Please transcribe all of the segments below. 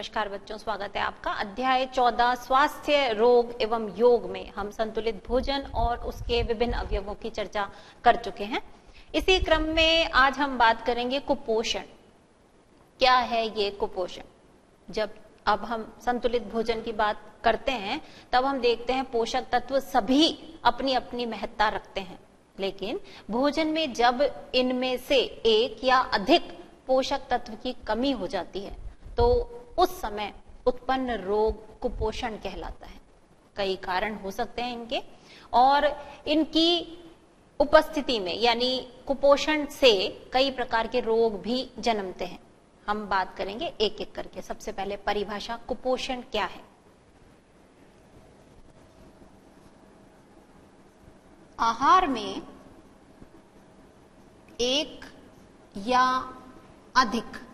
नमस्कार बच्चों, स्वागत है आपका। अध्याय 14 स्वास्थ्य, रोग एवं योग में हम संतुलित भोजन और उसके विभिन्न अवयवों की चर्चा कर चुके हैं। इसी क्रम में आज हम बात करेंगे कुपोषण। क्या है ये कुपोषण? जब अब हम संतुलित भोजन की बात करते हैं तब हम देखते हैं पोषक तत्व सभी अपनी अपनी महत्ता रखते हैं, लेकिन भोजन में जब इनमें से एक या अधिक पोषक तत्व की कमी हो जाती है तो उस समय उत्पन्न रोग कुपोषण कहलाता है। कई कारण हो सकते हैं इनके, और इनकी उपस्थिति में यानी कुपोषण से कई प्रकार के रोग भी जन्मते हैं। हम बात करेंगे एक एक करके। सबसे पहले परिभाषा, कुपोषण क्या है? आहार में एक या अधिक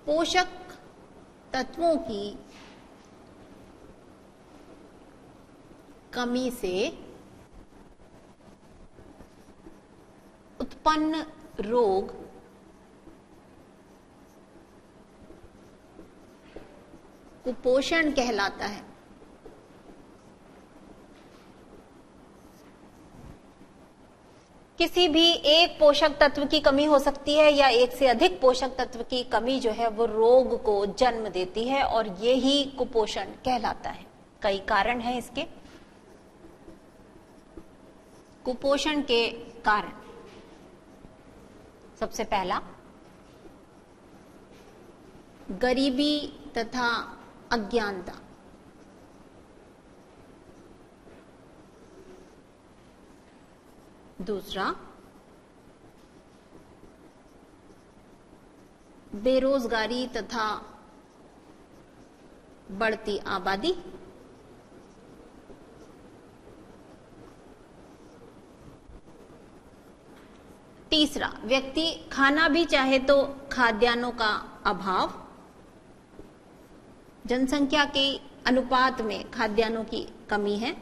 पोषक तत्वों की कमी से उत्पन्न रोग कुपोषण कहलाता है। किसी भी एक पोषक तत्व की कमी हो सकती है या एक से अधिक पोषक तत्व की कमी जो है वो रोग को जन्म देती है और ये ही कुपोषण कहलाता है। कई कारण हैं इसके। कुपोषण के कारण, सबसे पहला गरीबी तथा अज्ञानता। दूसरा बेरोजगारी तथा बढ़ती आबादी। तीसरा, व्यक्ति खाना भी चाहे तो खाद्यान्नों का अभाव। जनसंख्या के अनुपात में खाद्यान्नों की कमी है।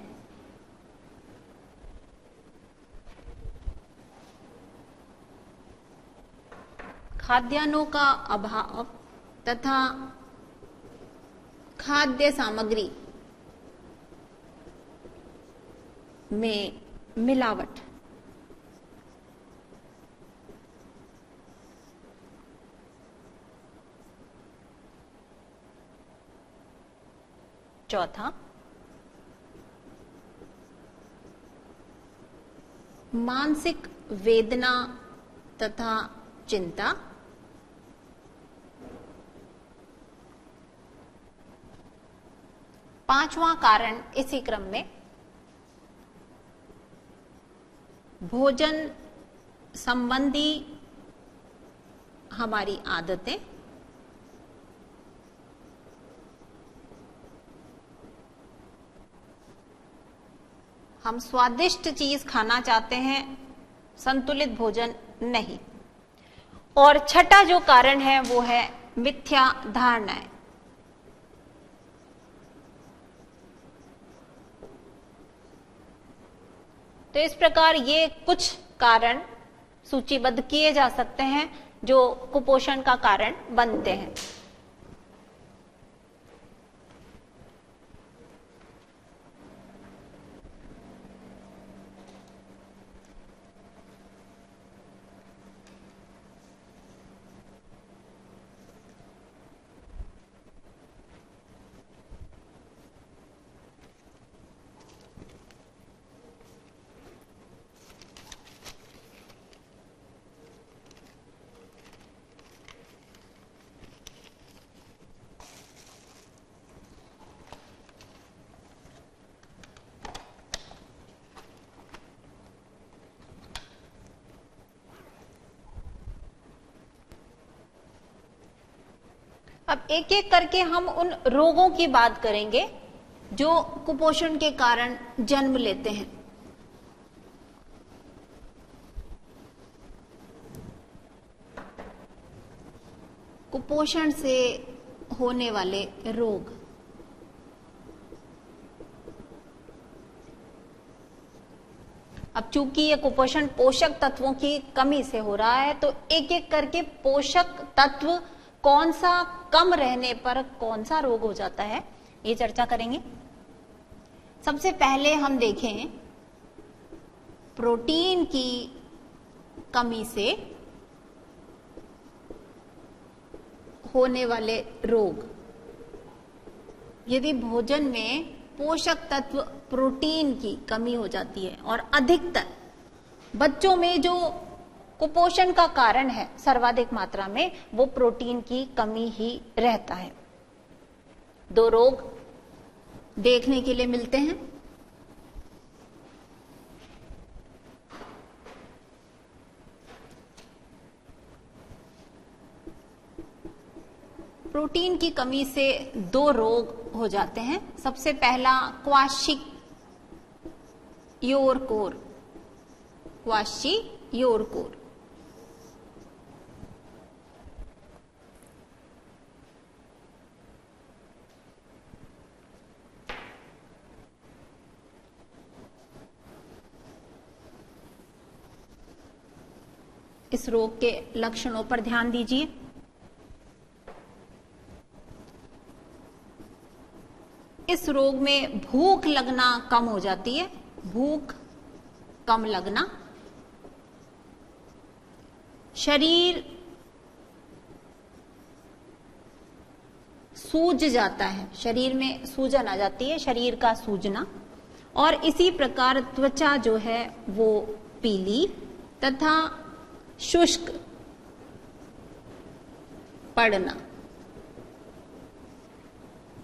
खाद्यान्नों का अभाव तथा खाद्य सामग्री में मिलावट। चौथा, मानसिक वेदना तथा चिंता। पांचवां कारण इसी क्रम में भोजन संबंधी हमारी आदतें। हम स्वादिष्ट चीज खाना चाहते हैं, संतुलित भोजन नहीं। और छठा जो कारण है वो है मिथ्या धारणाएं। तो इस प्रकार ये कुछ कारण सूचीबद्ध किए जा सकते हैं जो कुपोषण का कारण बनते हैं। अब एक एक करके हम उन रोगों की बात करेंगे जो कुपोषण के कारण जन्म लेते हैं। कुपोषण से होने वाले रोग। अब चूंकि ये कुपोषण पोषक तत्वों की कमी से हो रहा है, तो एक एक करके पोषक तत्व कौन सा कम रहने पर कौन सा रोग हो जाता है, ये चर्चा करेंगे। सबसे पहले हम देखें प्रोटीन की कमी से होने वाले रोग। यदि भोजन में पोषक तत्व प्रोटीन की कमी हो जाती है, और अधिकतर बच्चों में जो कुपोषण का कारण है सर्वाधिक मात्रा में, वो प्रोटीन की कमी ही रहता है। दो रोग देखने के लिए मिलते हैं। प्रोटीन की कमी से दो रोग हो जाते हैं। सबसे पहला क्वाशियोरकोर। क्वाशियोरकोर इस रोग के लक्षणों पर ध्यान दीजिए। इस रोग में भूख लगना कम हो जाती है, भूख कम लगना, शरीर सूज जाता है, शरीर में सूजन आ जाती है, शरीर का सूजना, और इसी प्रकार त्वचा जो है वो पीली तथा शुष्क पड़ना।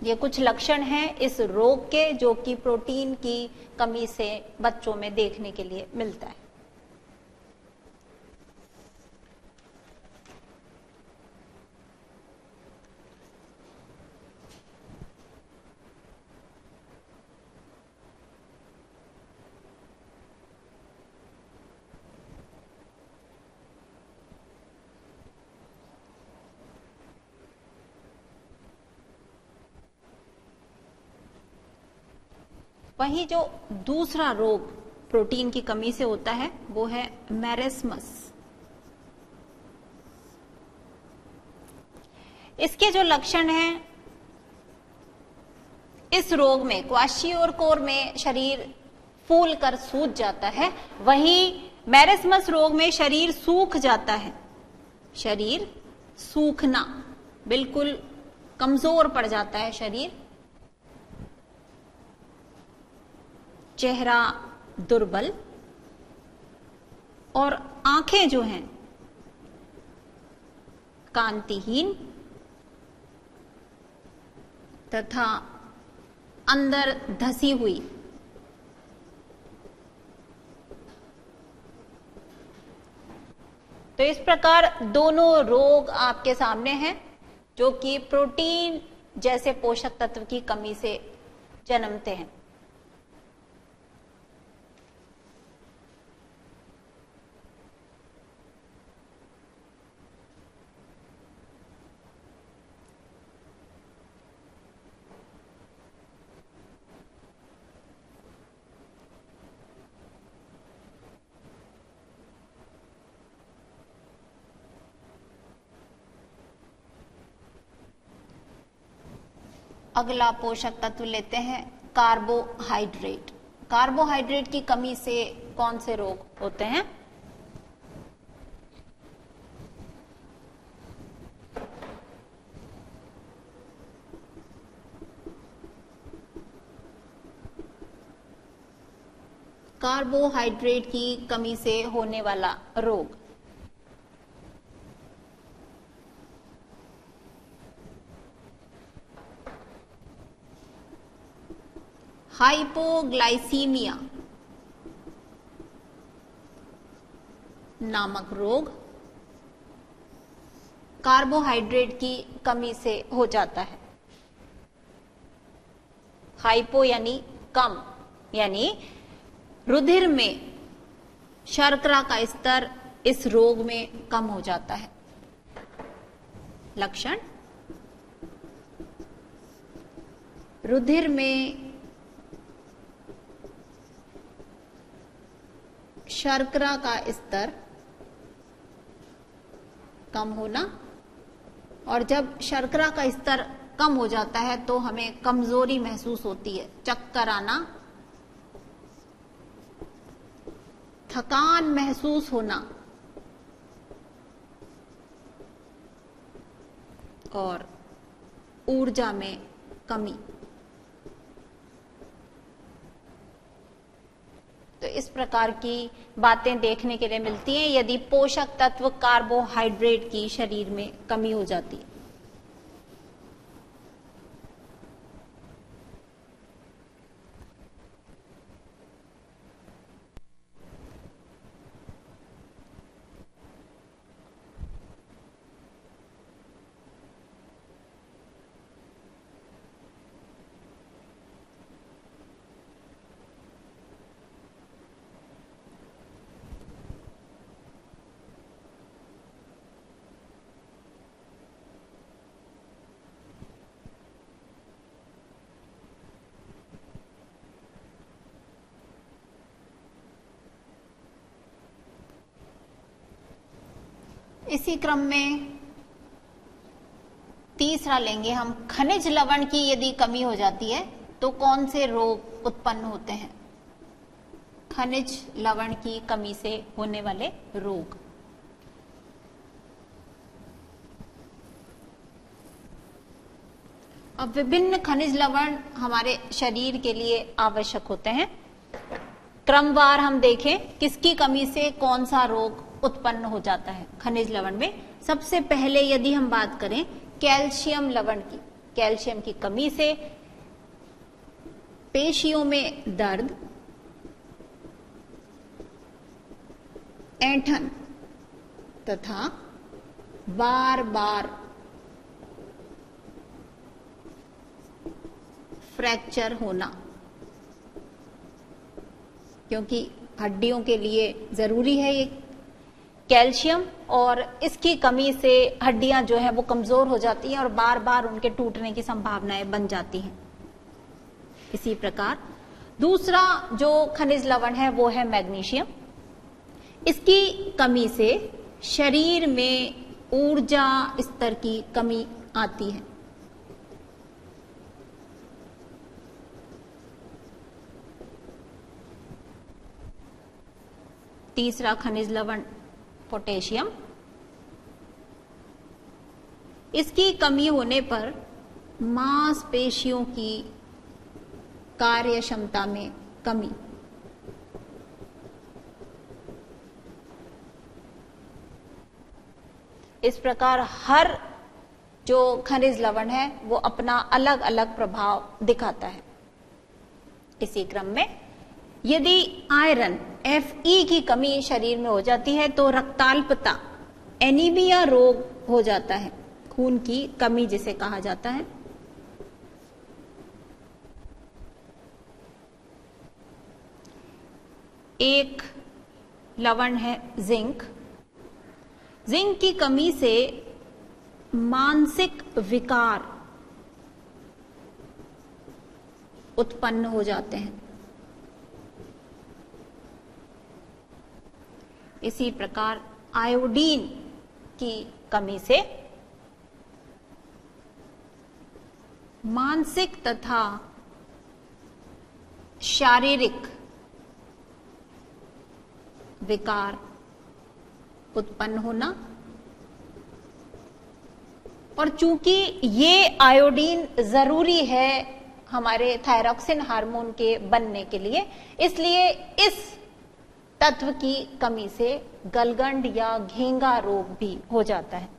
ये कुछ लक्षण हैं इस रोग के, जो कि प्रोटीन की कमी से बच्चों में देखने के लिए मिलता है। वही जो दूसरा रोग प्रोटीन की कमी से होता है वो है मैरेस्मस। इसके जो लक्षण हैं, इस रोग में क्वाशियोरकोर में शरीर फूल कर सूज जाता है, वहीं मैरेस्मस रोग में शरीर सूख जाता है। शरीर सूखना, बिल्कुल कमजोर पड़ जाता है शरीर, चेहरा दुर्बल, और आंखें जो हैं कांतिहीन तथा अंदर धसी हुई। तो इस प्रकार दोनों रोग आपके सामने हैं, जो कि प्रोटीन जैसे पोषक तत्व की कमी से जन्मते हैं। अगला पोषक तत्व लेते हैं कार्बोहाइड्रेट। कार्बोहाइड्रेट की कमी से कौन से रोग होते हैं? कार्बोहाइड्रेट की कमी से होने वाला रोग हाइपोग्लाइसीमिया नामक रोग कार्बोहाइड्रेट की कमी से हो जाता है। हाइपो यानी कम, यानी रुधिर में शर्करा का स्तर इस रोग में कम हो जाता है। लक्षण: रुधिर में शर्करा का स्तर कम होना, और जब शर्करा का स्तर कम हो जाता है तो हमें कमजोरी महसूस होती है, चक्कर आना, थकान महसूस होना और ऊर्जा में कमी। तो इस प्रकार की बातें देखने के लिए मिलती हैं यदि पोषक तत्व कार्बोहाइड्रेट की शरीर में कमी हो जाती है। इसी क्रम में तीसरा लेंगे हम, खनिज लवण की यदि कमी हो जाती है तो कौन से रोग उत्पन्न होते हैं? खनिज लवण की कमी से होने वाले रोग। अब विभिन्न खनिज लवण हमारे शरीर के लिए आवश्यक होते हैं। क्रमवार हम देखें किसकी कमी से कौन सा रोग उत्पन्न हो जाता है खनिज लवण में। सबसे पहले यदि हम बात करें कैल्शियम लवण की, कैल्शियम की कमी से पेशियों में दर्द, ऐंठन तथा बार बार फ्रैक्चर होना, क्योंकि हड्डियों के लिए जरूरी है ये कैल्शियम, और इसकी कमी से हड्डियां जो है वो कमजोर हो जाती हैं और बार बार उनके टूटने की संभावनाएं बन जाती हैं। इसी प्रकार दूसरा जो खनिज लवण है वो है मैग्नीशियम। इसकी कमी से शरीर में ऊर्जा स्तर की कमी आती है। तीसरा खनिज लवण पोटेशियम। इसकी कमी होने पर मांसपेशियों की कार्य क्षमता में कमी। इस प्रकार हर जो खनिज लवण है वो अपना अलग अलग प्रभाव दिखाता है। इसी क्रम में यदि आयरन Fe की कमी शरीर में हो जाती है तो रक्ताल्पता, एनीमिया रोग हो जाता है, खून की कमी जिसे कहा जाता है। एक लवण है जिंक। जिंक की कमी से मानसिक विकार उत्पन्न हो जाते हैं। इसी प्रकार आयोडीन की कमी से मानसिक तथा शारीरिक विकार उत्पन्न होना, और चूंकि ये आयोडीन जरूरी है हमारे थायरॉक्सिन हार्मोन के बनने के लिए, इसलिए इस तत्व की कमी से गलगंड या घेंगा रोग भी हो जाता है।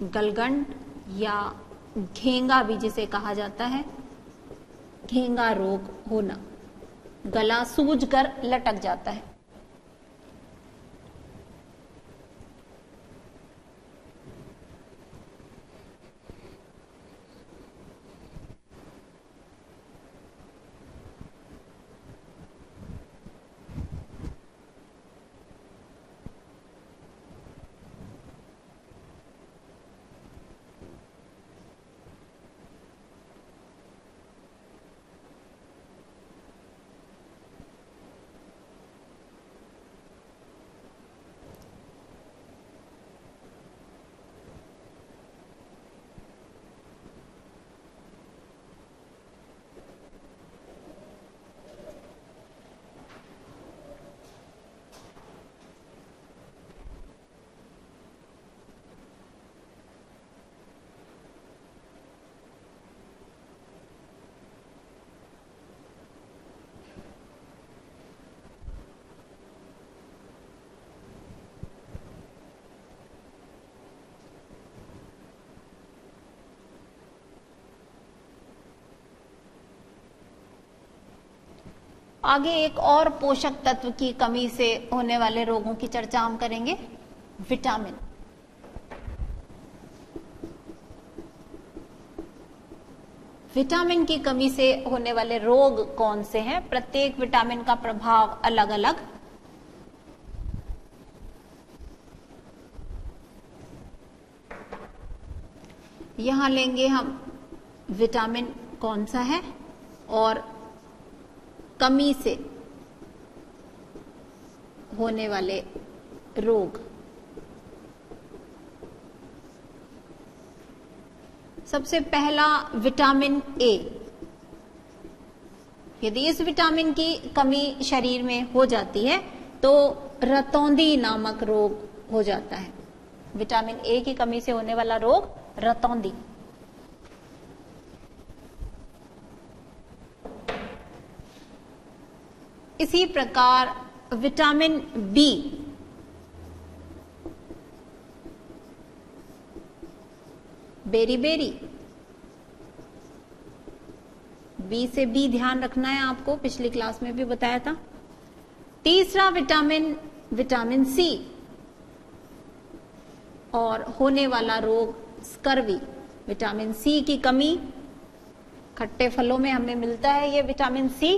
गलगंड या घेंगा भी जिसे कहा जाता है, घेंगा रोग होना, गला सूजकर लटक जाता है। आगे एक और पोषक तत्व की कमी से होने वाले रोगों की चर्चा हम करेंगे, विटामिन। विटामिन की कमी से होने वाले रोग कौन से हैं? प्रत्येक विटामिन का प्रभाव अलग अलग। यहां लेंगे हम विटामिन कौन सा है और कमी से होने वाले रोग। सबसे पहला विटामिन ए। यदि इस विटामिन की कमी शरीर में हो जाती है तो रतौंधी नामक रोग हो जाता है। विटामिन ए की कमी से होने वाला रोग रतौंधी। इसी प्रकार विटामिन बी, बेरी, बी से बी ध्यान रखना है आपको, पिछली क्लास में भी बताया था। तीसरा विटामिन सी और होने वाला रोग स्कर्वी। विटामिन सी की कमी, खट्टे फलों में हमें मिलता है ये विटामिन सी,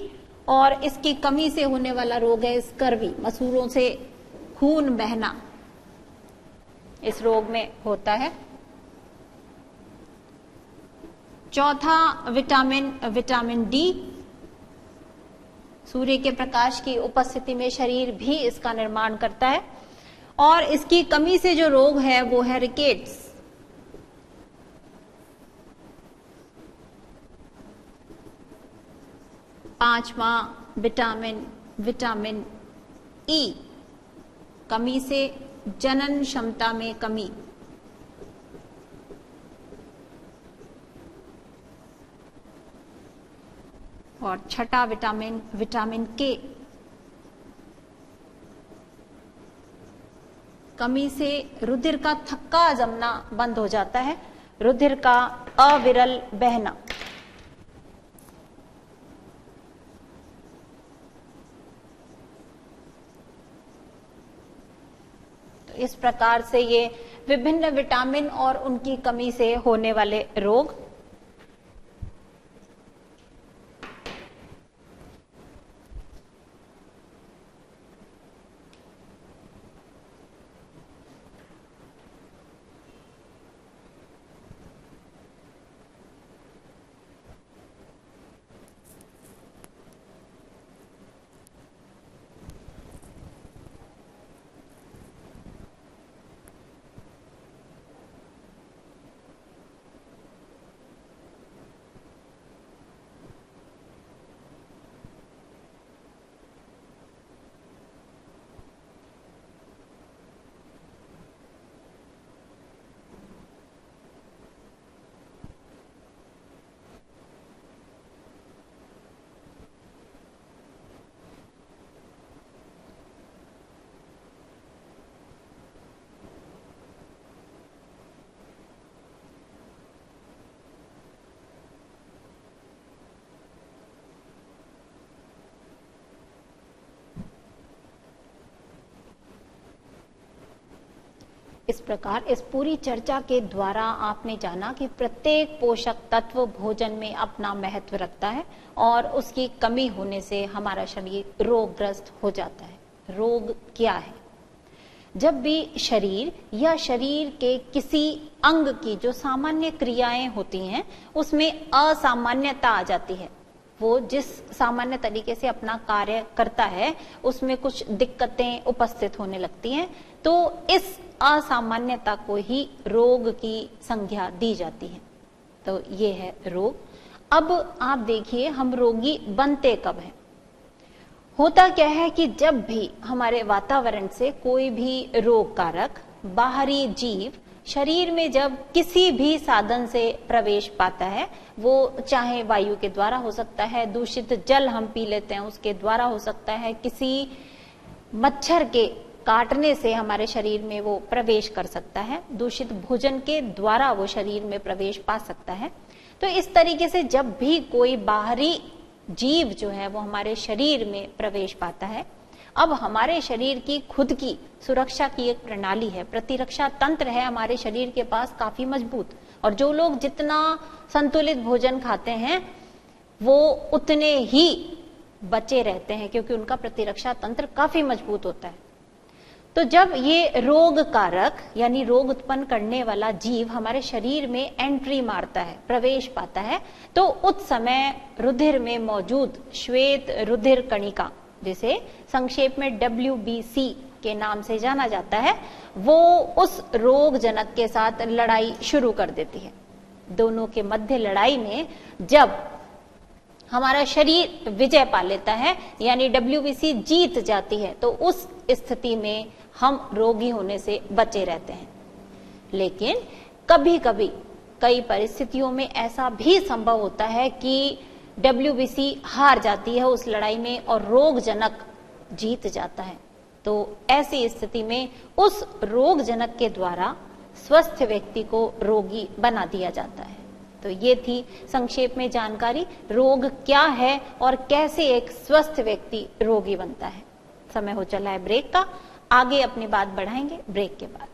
और इसकी कमी से होने वाला रोग है स्कर्वी, मसूरों से खून बहना इस रोग में होता है। चौथा विटामिन डी। सूर्य के प्रकाश की उपस्थिति में शरीर भी इसका निर्माण करता है, और इसकी कमी से जो रोग है वो है रिकेट्स। पांचवा विटामिन ई, कमी से जनन क्षमता में कमी। और छठा विटामिन के, कमी से रुधिर का थक्का जमना बंद हो जाता है, रुधिर का अविरल बहना। तो इस प्रकार से ये विभिन्न विटामिन और उनकी कमी से होने वाले रोग। इस प्रकार इस पूरी चर्चा के द्वारा आपने जाना कि प्रत्येक पोषक तत्व भोजन में अपना महत्व रखता है और उसकी कमी होने से हमारा शरीर रोगग्रस्त हो जाता है। रोग क्या है? जब भी शरीर या शरीर के किसी अंग की जो सामान्य क्रियाएं होती हैं उसमें असामान्यता आ जाती है, वो जिस सामान्य तरीके से अपना कार्य करता है उसमें कुछ दिक्कतें उपस्थित होने लगती हैं, तो इस असामान्यता को ही रोग की संज्ञा दी जाती है। तो ये है रोग। अब आप देखिए हम रोगी बनते कब हैं। होता क्या है कि जब भी हमारे वातावरण से कोई भी रोग कारक बाहरी जीव शरीर में जब किसी भी साधन से प्रवेश पाता है, वो चाहे वायु के द्वारा हो सकता है, दूषित जल हम पी लेते हैं उसके द्वारा हो सकता है, किसी मच्छर के काटने से हमारे शरीर में वो प्रवेश कर सकता है, दूषित भोजन के द्वारा वो शरीर में प्रवेश पा सकता है। तो इस तरीके से जब भी कोई बाहरी जीव जो है वो हमारे शरीर में प्रवेश पाता है। अब हमारे शरीर की खुद की सुरक्षा की एक प्रणाली है, प्रतिरक्षा तंत्र है हमारे शरीर के पास काफी मजबूत, और जो लोग जितना संतुलित भोजन खाते हैं वो उतने ही बचे रहते हैं, क्योंकि उनका प्रतिरक्षा तंत्र काफी मजबूत होता है। तो जब ये रोग कारक यानी रोग उत्पन्न करने वाला जीव हमारे शरीर में एंट्री मारता है, प्रवेश पाता है, तो उस समय रुधिर में मौजूद श्वेत रुधिर कणिका, जिसे संक्षेप में WBC के नाम से जाना जाता है, वो उस रोग जनक के साथ लड़ाई शुरू कर देती है। दोनों के मध्य लड़ाई में जब हमारा शरीर विजय पा लेता है यानी WBC जीत जाती है, तो उस स्थिति में हम रोगी होने से बचे रहते हैं। लेकिन कभी कभी कई परिस्थितियों में ऐसा भी संभव होता है कि WBC हार जाती है उस लड़ाई में और रोग जनक जीत जाता है। तो ऐसी स्थिति में उस रोग जनक के द्वारा स्वस्थ व्यक्ति को रोगी बना दिया जाता है। तो ये थी संक्षेप में जानकारी, रोग क्या है और कैसे एक स्वस्थ व्यक्ति रोगी बनता है। समय हो चला है ब्रेक का, आगे अपनी बात बढ़ाएंगे ब्रेक के बाद।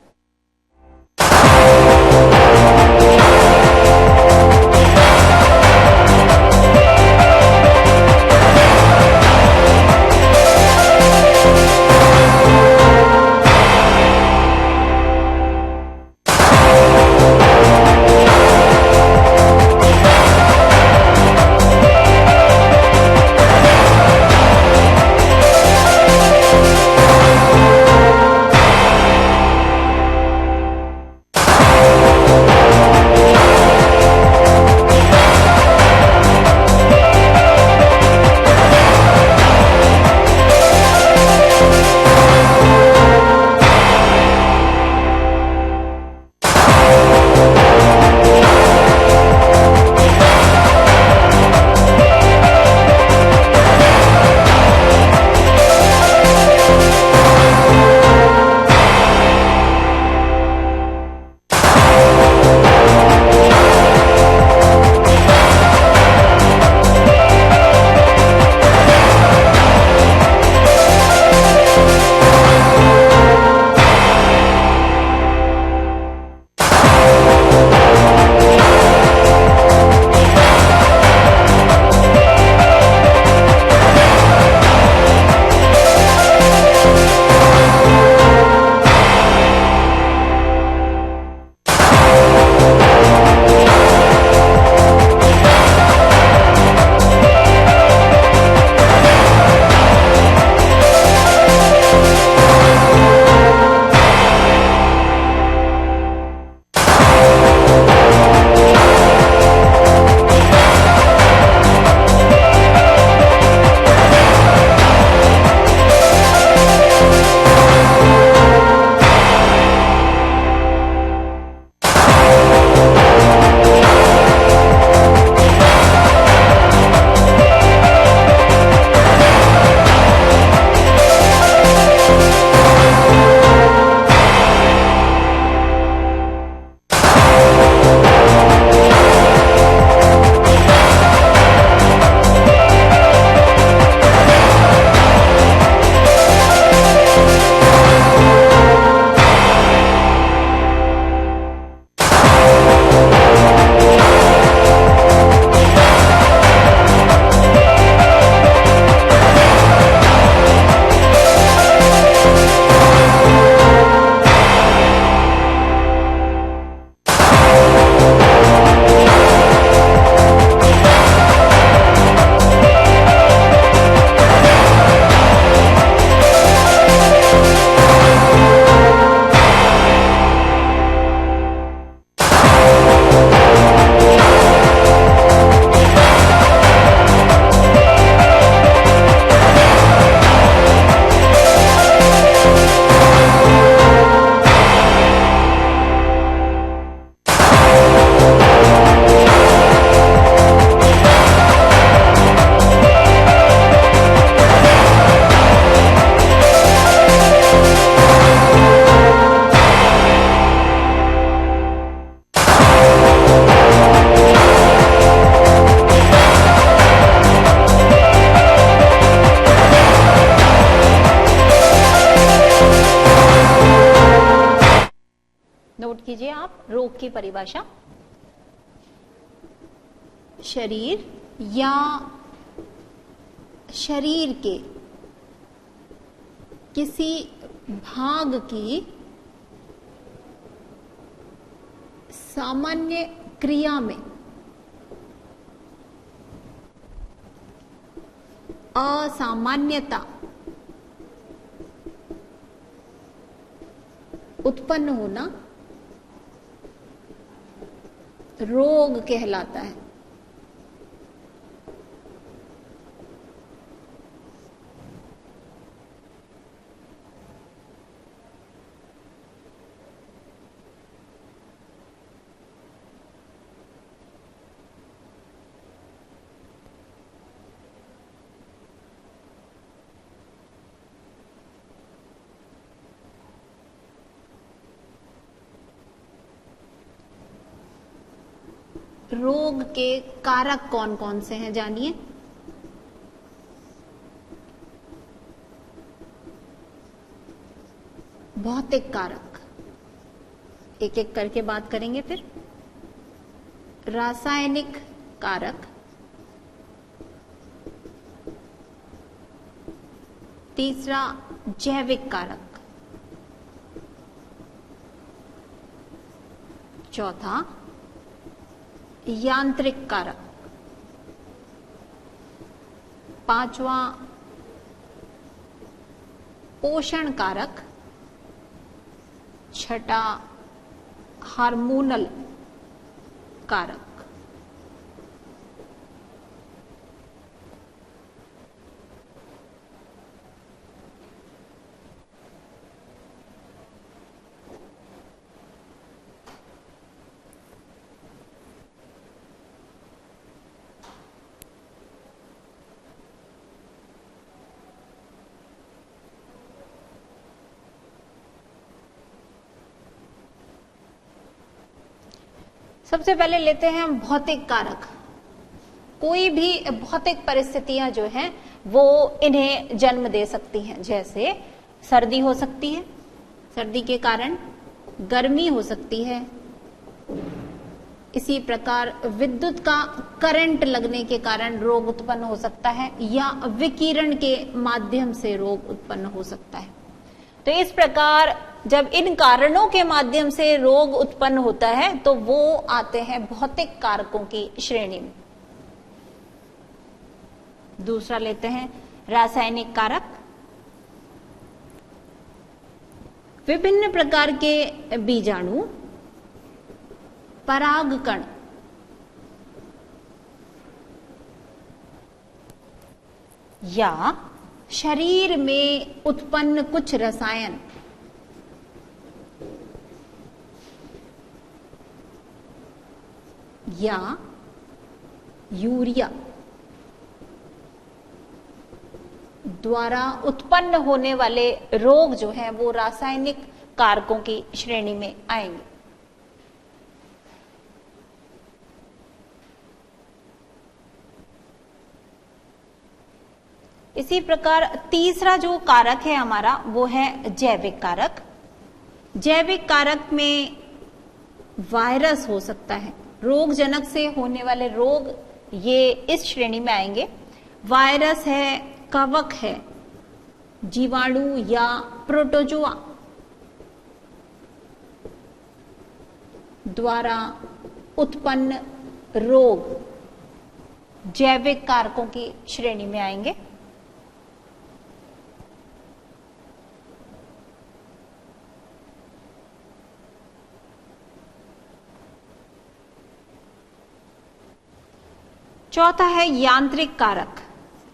की परिभाषा, शरीर या शरीर के किसी भाग की सामान्य क्रिया में असामान्यता उत्पन्न होना रोग कहलाता है। रोग के कारक कौन कौन से हैं जानिए। भौतिक कारक, एक एक करके बात करेंगे। फिर रासायनिक कारक, तीसरा जैविक कारक, चौथा यांत्रिक कारक, पांचवा पोषण कारक, छठा हार्मोनल कारक। सबसे पहले लेते हैं हम भौतिक कारक। कोई भी भौतिक परिस्थितियां जो हैं वो इन्हें जन्म दे सकती हैं। जैसे सर्दी हो सकती है, सर्दी के कारण गर्मी हो सकती है। इसी प्रकार विद्युत का करंट लगने के कारण रोग उत्पन्न हो सकता है, या विकिरण के माध्यम से रोग उत्पन्न हो सकता है। तो इस प्रकार जब इन कारणों के माध्यम से रोग उत्पन्न होता है तो वो आते हैं भौतिक कारकों की श्रेणी में। दूसरा लेते हैं रासायनिक कारक। विभिन्न प्रकार के बीजाणु, परागकण, या शरीर में उत्पन्न कुछ रसायन या यूरिया द्वारा उत्पन्न होने वाले रोग जो हैं वो रासायनिक कारकों की श्रेणी में आएंगे। इसी प्रकार तीसरा जो कारक है हमारा वो है जैविक कारक। जैविक कारक में वायरस हो सकता है, रोगजनक से होने वाले रोग ये इस श्रेणी में आएंगे। वायरस है, कवक है, जीवाणु या प्रोटोजोआ द्वारा उत्पन्न रोग जैविक कारकों की श्रेणी में आएंगे। चौथा है यांत्रिक कारक।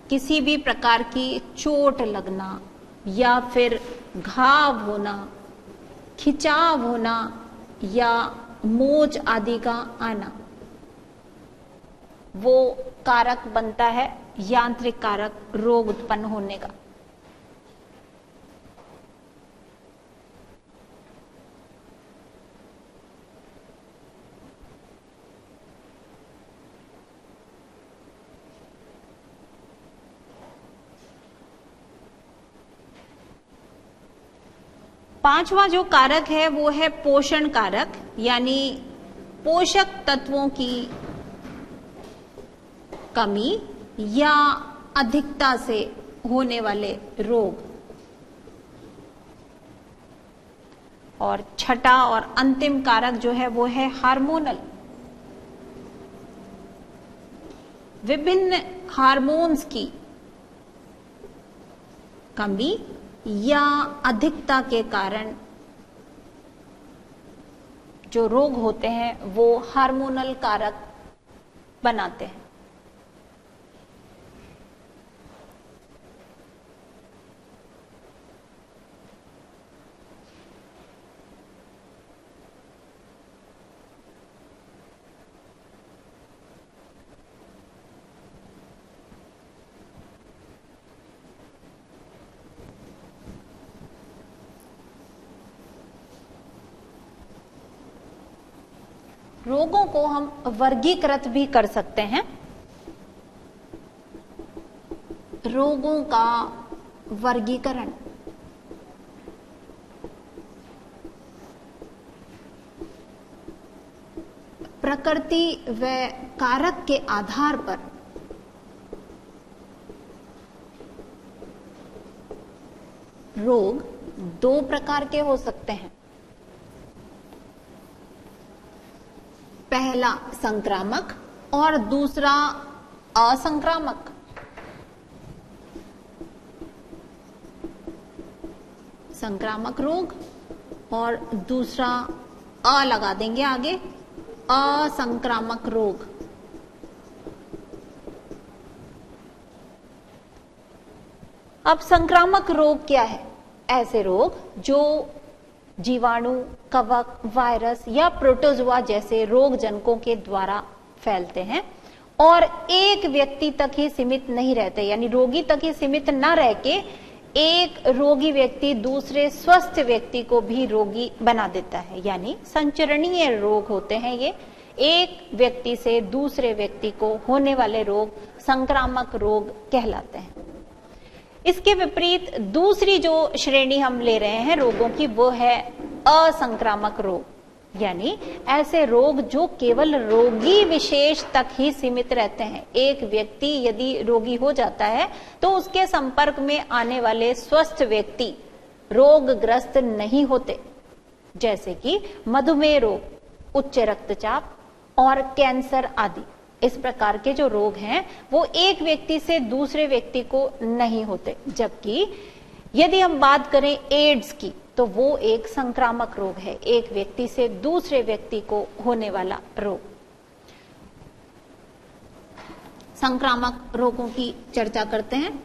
किसी भी प्रकार की चोट लगना या फिर घाव होना, खिंचाव होना या मोच आदि का आना, वो कारक बनता है यांत्रिक कारक रोग उत्पन्न होने का। पांचवा जो कारक है वो है पोषण कारक, यानी पोषक तत्वों की कमी या अधिकता से होने वाले रोग। और छठा और अंतिम कारक जो है वो है हार्मोनल। विभिन्न हार्मोन्स की कमी या अधिकता के कारण जो रोग होते हैं वो हार्मोनल कारक बनाते हैं। रोगों को हम वर्गीकृत भी कर सकते हैं। रोगों का वर्गीकरण प्रकृति व कारक के आधार पर रोग दो प्रकार के हो सकते हैं। पहला संक्रामक और दूसरा असंक्रामक। संक्रामक रोग और दूसरा अ लगा देंगे आगे, असंक्रामक रोग। अब संक्रामक रोग क्या है? ऐसे रोग जो जीवाणु, कवक, वायरस या प्रोटोजोआ जैसे रोग जनकों के द्वारा फैलते हैं और एक व्यक्ति तक ही सीमित नहीं रहते, यानी रोगी तक ही सीमित न रह के एक रोगी व्यक्ति दूसरे स्वस्थ व्यक्ति को भी रोगी बना देता है, यानी संचरणीय रोग होते हैं ये। एक व्यक्ति से दूसरे व्यक्ति को होने वाले रोग संक्रामक रोग कहलाते हैं। इसके विपरीत दूसरी जो श्रेणी हम ले रहे हैं रोगों की वो है असंक्रामक रोग, यानी ऐसे रोग जो केवल रोगी विशेष तक ही सीमित रहते हैं। एक व्यक्ति यदि रोगी हो जाता है तो उसके संपर्क में आने वाले स्वस्थ व्यक्ति रोगग्रस्त नहीं होते, जैसे कि मधुमेह रोग, उच्च रक्तचाप और कैंसर आदि। इस प्रकार के जो रोग हैं वो एक व्यक्ति से दूसरे व्यक्ति को नहीं होते। जबकि यदि हम बात करें एड्स की तो वो एक संक्रामक रोग है, एक व्यक्ति से दूसरे व्यक्ति को होने वाला रोग। संक्रामक रोगों की चर्चा करते हैं।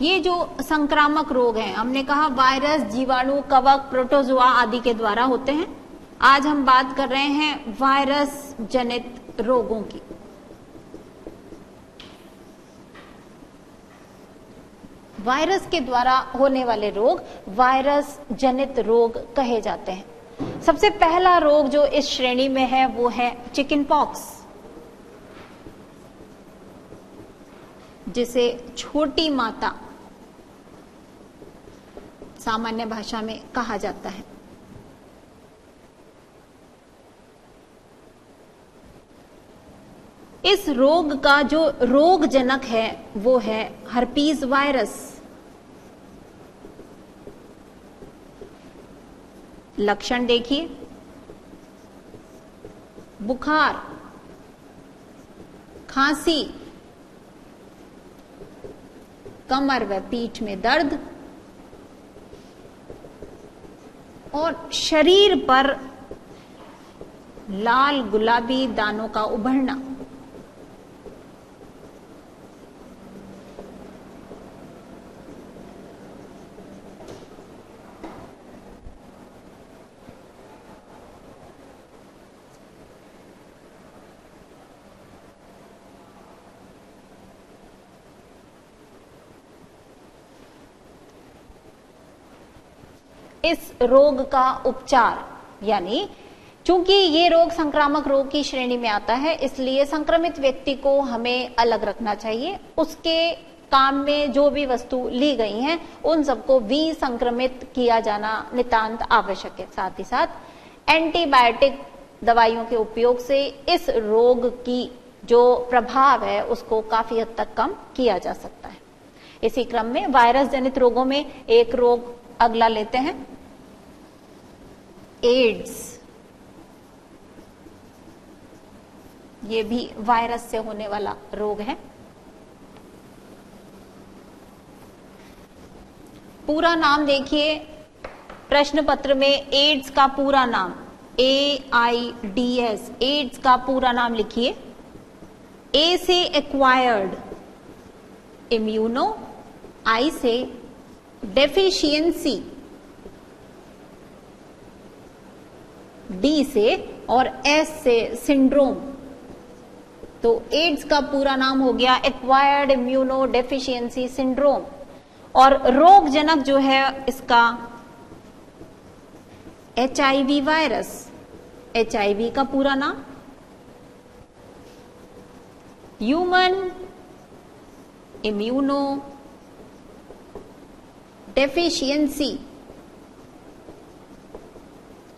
ये जो संक्रामक रोग हैं, हमने कहा वायरस, जीवाणु, कवक, प्रोटोजोआ आदि के द्वारा होते हैं। आज हम बात कर रहे हैं वायरस जनित रोगों की। वायरस के द्वारा होने वाले रोग वायरस जनित रोग कहे जाते हैं। सबसे पहला रोग जो इस श्रेणी में है वो है चिकन पॉक्स, जिसे छोटी माता सामान्य भाषा में कहा जाता है। इस रोग का जो रोग जनक है वो है हर्पीज वायरस। लक्षण देखिए, बुखार, खांसी, कमर व पीठ में दर्द और शरीर पर लाल गुलाबी दानों का उभरना। इस रोग का उपचार, यानी चूंकि ये रोग संक्रामक रोग की श्रेणी में आता है इसलिए संक्रमित व्यक्ति को हमें अलग रखना चाहिए। उसके काम में जो भी वस्तु ली गई हैं उन सबको विसंक्रमित किया जाना नितांत आवश्यक है। साथ ही साथ एंटीबायोटिक दवाइयों के उपयोग से इस रोग की जो प्रभाव है उसको काफी हद तक कम किया जा सकता है। इसी क्रम में वायरस जनित रोगों में एक रोग अगला लेते हैं, एड्स। ये भी वायरस से होने वाला रोग है। पूरा नाम देखिए, प्रश्न पत्र में एड्स का पूरा नाम AIDS, एड्स का पूरा नाम लिखिए। ए से एक्वायर्ड इम्यूनो, आई से डेफिशिएंसी, डी से और एस से सिंड्रोम। तो एड्स का पूरा नाम हो गया एक्वायर्ड इम्यूनो डेफिशिएंसी सिंड्रोम। और रोग जनक जो है इसका HIV वायरस, HIV का पूरा नाम ह्यूमन इम्यूनो डेफिशिएंसी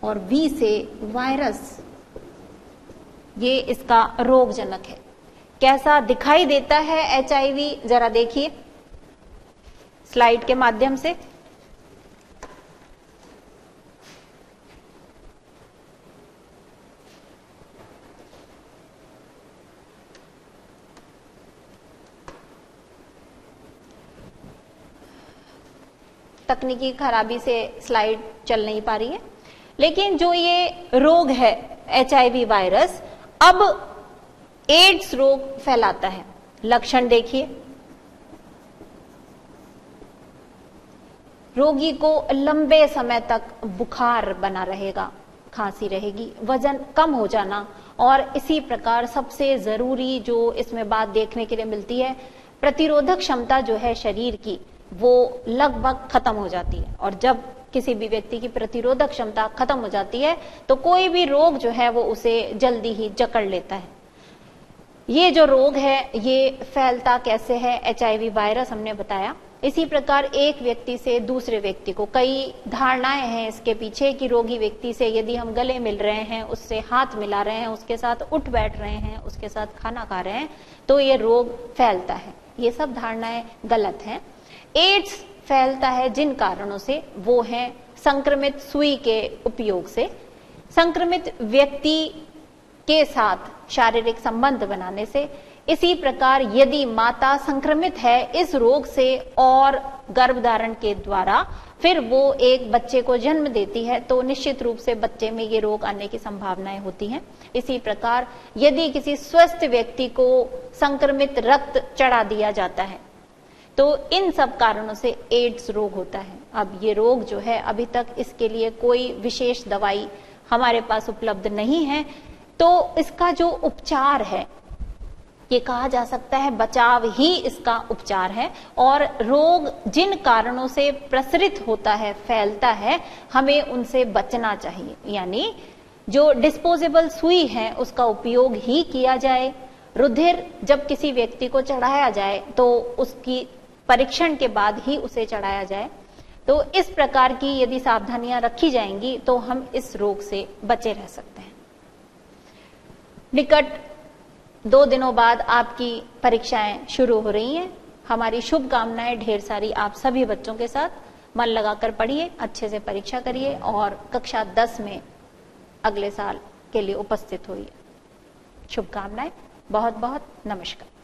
और V से वायरस, ये इसका रोग जनक है। कैसा दिखाई देता है HIV, जरा देखिए स्लाइड के माध्यम से। तकनीकी खराबी से स्लाइड चल नहीं पा रही है, लेकिन जो ये रोग है HIV वायरस अब एड्स रोग फैलाता है। लक्षण देखिए, रोगी को लंबे समय तक बुखार बना रहेगा, खांसी रहेगी, वजन कम हो जाना, और इसी प्रकार सबसे जरूरी जो इसमें बात देखने के लिए मिलती है, प्रतिरोधक क्षमता जो है शरीर की वो लगभग खत्म हो जाती है। और जब किसी भी व्यक्ति की प्रतिरोधक क्षमता खत्म हो जाती है तो कोई भी रोग जो है वो उसे जल्दी ही जकड़ लेता है। ये जो रोग है ये फैलता कैसे है, HIV वायरस हमने बताया। इसी प्रकार एक व्यक्ति से दूसरे व्यक्ति को, कई धारणाएं हैं इसके पीछे कि रोगी व्यक्ति से यदि हम गले मिल रहे हैं, उससे हाथ मिला रहे हैं, उसके साथ उठ बैठ रहे हैं, उसके साथ खाना खा रहे हैं, तो ये रोग फैलता है। ये सब धारणाएं गलत हैं। एड्स फैलता है जिन कारणों से, वो है संक्रमित सुई के उपयोग से, संक्रमित व्यक्ति के साथ शारीरिक संबंध बनाने से। इसी प्रकार यदि माता संक्रमित है इस रोग से और गर्भधारण के द्वारा फिर वो एक बच्चे को जन्म देती है तो निश्चित रूप से बच्चे में ये रोग आने की संभावनाएं होती हैं। इसी प्रकार यदि किसी स्वस्थ व्यक्ति को संक्रमित रक्त चढ़ा दिया जाता है तो इन सब कारणों से एड्स रोग होता है। अब ये रोग जो है अभी तक इसके लिए कोई विशेष दवाई हमारे पास उपलब्ध नहीं है, तो इसका जो उपचार है ये कहा जा सकता है बचाव ही इसका उपचार है। और रोग जिन कारणों से प्रसरित होता है, फैलता है, हमें उनसे बचना चाहिए। यानी जो डिस्पोजेबल सुई है उसका उपयोग ही किया जाए। रुधिर जब किसी व्यक्ति को चढ़ाया जाए तो उसकी परीक्षण के बाद ही उसे चढ़ाया जाए। तो इस प्रकार की यदि सावधानियां रखी जाएंगी तो हम इस रोग से बचे रह सकते हैं। निकट 2 दिनों बाद आपकी परीक्षाएं शुरू हो रही हैं। हमारी शुभकामनाएं ढेर सारी आप सभी बच्चों के साथ। मन लगाकर पढ़िए, अच्छे से परीक्षा करिए और कक्षा 10 में अगले साल के लिए उपस्थित होइए। शुभकामनाएं। बहुत बहुत नमस्कार।